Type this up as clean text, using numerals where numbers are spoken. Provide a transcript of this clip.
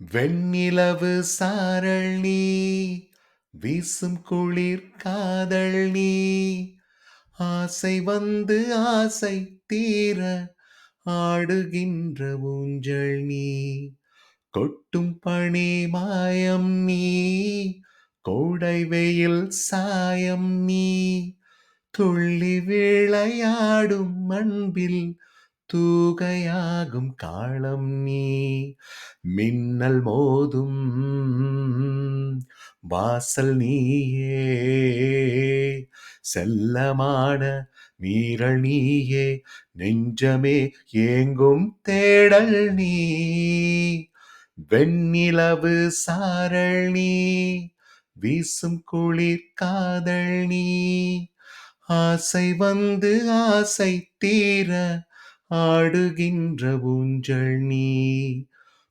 வெண்ணிலவு சாரல் நீ வீசும் குளிர் காதல் நீ ஆசை வந்து ஆசை தீர ஆடுகின்ற ஊஞ்சல் நீ கொட்டும் பனி மாயம் நீ கோடை வெயில் சாயம் நீ துள்ளி விளையாடும் அன்பில் தூகையாகும் காலம் நீ மின்னல் மோதும் வாசல் நீயே செல்லமான மீறல் நீயே நெஞ்சமே ஏங்கும் தேடல் நீ வெண்ணிலவு சாரல் நீ வீசும் குளிர் காதல் நீ ஆசை வந்து ஆசை தீர ஆடுகின்ற ஊஞ்சல் நீ